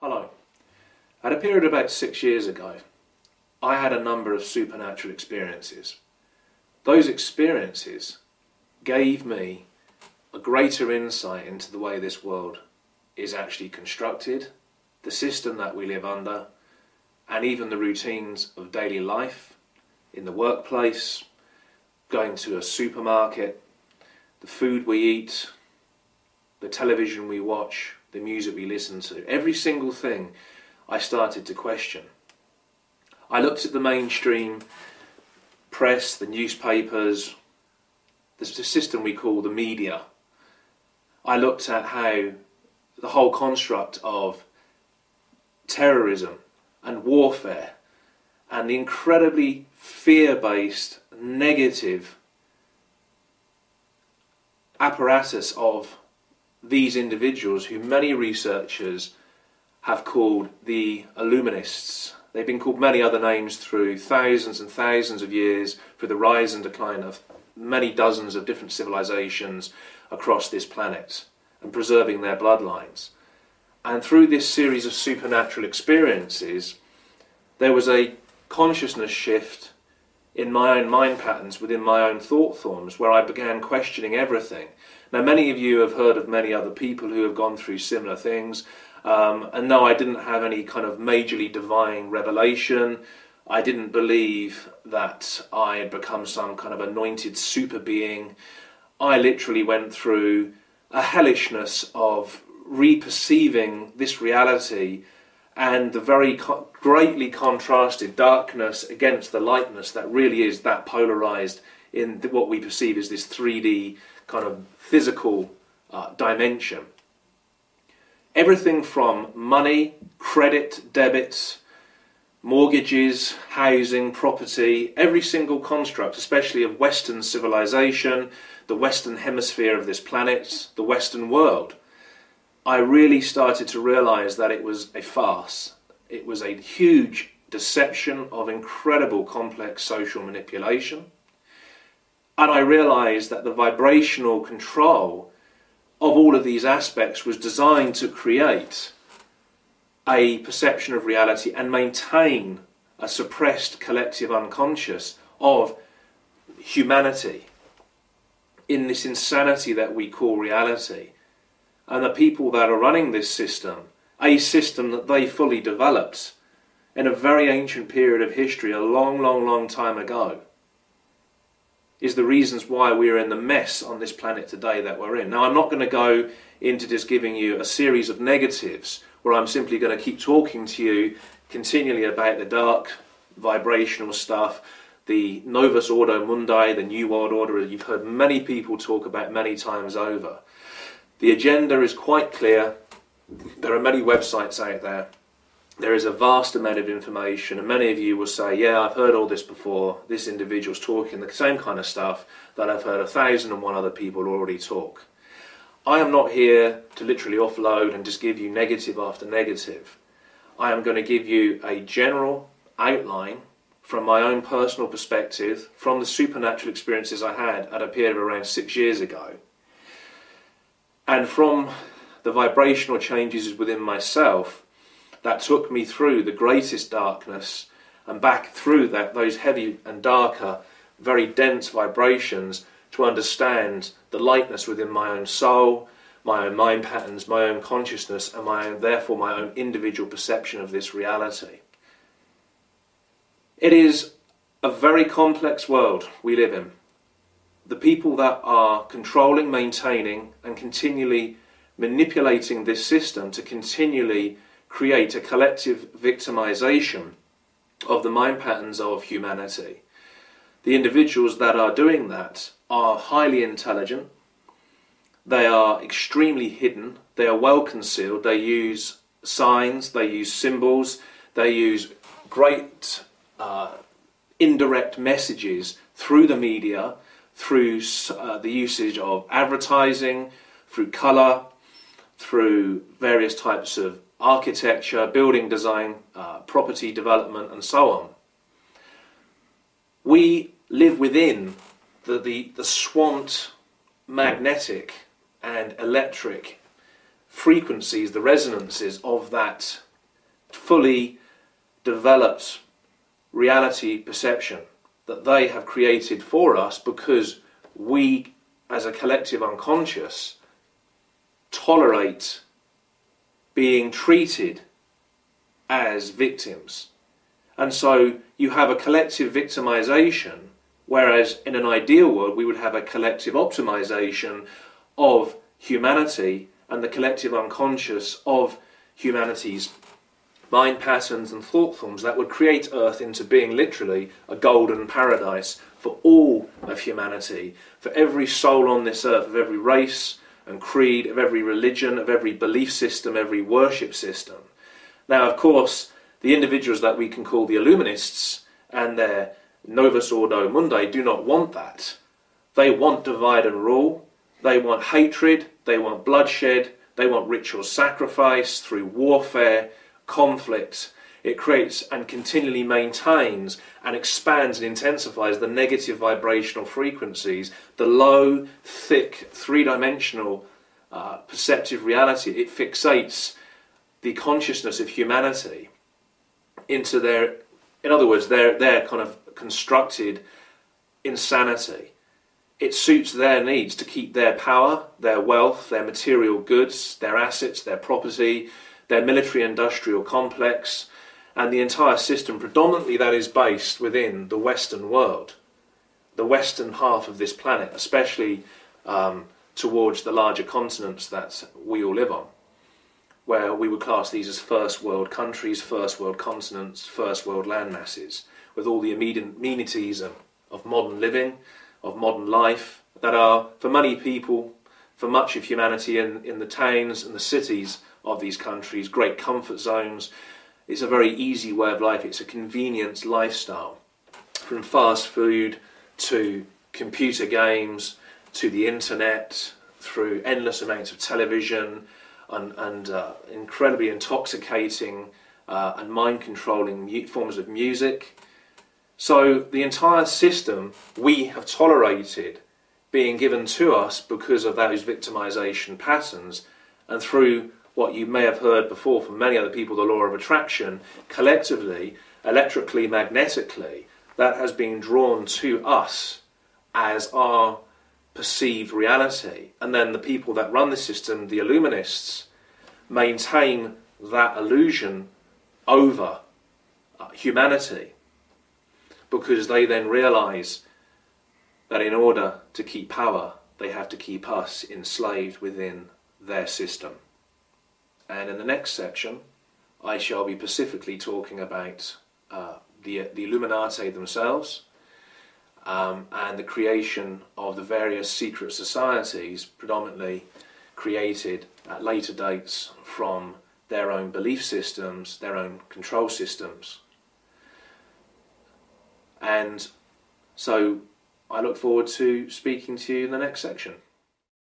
Hello. At a period about 6 years ago, I had a number of supernatural experiences. Those experiences gave me a greater insight into the way this world is actually constructed, the system that we live under, and even the routines of daily life, in the workplace, going to a supermarket, the food we eat, the television we watch, the music we listen to. Every single thing I started to question. I looked at the mainstream press, the newspapers, the system we call the media. I looked at how the whole construct of terrorism and warfare and the incredibly fear-based, negative apparatus of these individuals who many researchers have called the Illuminists. They've been called many other names through thousands and thousands of years, through the rise and decline of many dozens of different civilizations across this planet and preserving their bloodlines. And through this series of supernatural experiences, there was a consciousness shift in my own mind patterns, within my own thought forms, where I began questioning everything. Now, many of you have heard of many other people who have gone through similar things. And no, I didn't have any kind of majorly divine revelation. I didn't believe that I had become some kind of anointed super being. I literally went through a hellishness of reperceiving this reality and the very greatly contrasted darkness against the lightness that really is that polarized in what we perceive as this 3D kind of physical dimension. Everything from money, credit, debits, mortgages, housing, property, every single construct, especially of Western civilization, the Western hemisphere of this planet, the Western world, I really started to realize that it was a farce. It was a huge deception of incredible complex social manipulation. And I realized that the vibrational control of all of these aspects was designed to create a perception of reality and maintain a suppressed collective unconscious of humanity in this insanity that we call reality. And the people that are running this system, a system that they fully developed in a very ancient period of history, a long, long, long time ago, is the reasons why we're in the mess on this planet today that we're in. Now, I'm not going to go into just giving you a series of negatives where I'm simply going to keep talking to you continually about the dark vibrational stuff, the Novus Ordo Mundi, the New World Order, that you've heard many people talk about many times over. The agenda is quite clear. There are many websites out there. There is a vast amount of information, and many of you will say, yeah, I've heard all this before. This individual's talking the same kind of stuff that I've heard 1,001 other people already talk. I am not here to literally offload and just give you negative after negative. I am going to give you a general outline from my own personal perspective, from the supernatural experiences I had at a period of around 6 years ago, and from the vibrational changes within myself that took me through the greatest darkness and back through those heavy and darker, very dense vibrations to understand the lightness within my own soul, my own mind patterns, my own consciousness, and therefore my own individual perception of this reality. It is a very complex world we live in. The people that are controlling, maintaining, and continually manipulating this system to continually create a collective victimization of the mind patterns of humanity. The individuals that are doing that are highly intelligent, they are extremely hidden, they are well concealed, they use signs, they use symbols, they use great indirect messages through the media, through the usage of advertising, through colour, through various types of architecture, building design, property development, and so on. We live within the swamped magnetic and electric frequencies, the resonances of that fully developed reality perception that they have created for us, because we as a collective unconscious tolerate being treated as victims. And so you have a collective victimization, whereas in an ideal world we would have a collective optimization of humanity and the collective unconscious of humanity's mind patterns and thought forms that would create Earth into being literally a golden paradise for all of humanity, for every soul on this earth, of every race and creed, of every religion, of every belief system, every worship system. Now, of course, the individuals that we can call the Illuminists and their Novus Ordo Mundi do not want that. They want divide and rule, they want hatred, they want bloodshed, they want ritual sacrifice through warfare, conflict. It creates and continually maintains and expands and intensifies the negative vibrational frequencies, the low, thick, three-dimensional perceptive reality. It fixates the consciousness of humanity into their, in other words, their kind of constructed insanity. It suits their needs to keep their power, their wealth, their material goods, their assets, their property, their military-industrial complex, and the entire system predominantly that is based within the Western world, the western half of this planet, especially towards the larger continents that we all live on, where we would class these as first world countries, first world continents, first world land masses, with all the amenities of modern living, of modern life, that are, for many people, for much of humanity in the towns and the cities of these countries, great comfort zones. It's a very easy way of life. It's a convenient lifestyle. From fast food to computer games to the internet, through endless amounts of television and incredibly intoxicating and mind-controlling forms of music. So the entire system we have tolerated being given to us because of those victimization patterns, and through what you may have heard before from many other people, the law of attraction, collectively, electrically, magnetically, that has been drawn to us as our perceived reality. And then the people that run the system, the Illuminists, maintain that illusion over humanity, because they then realize that in order to keep power, they have to keep us enslaved within their system. And in the next section, I shall be specifically talking about the Illuminati themselves, and the creation of the various secret societies, predominantly created at later dates from their own belief systems, their own control systems. And so I look forward to speaking to you in the next section.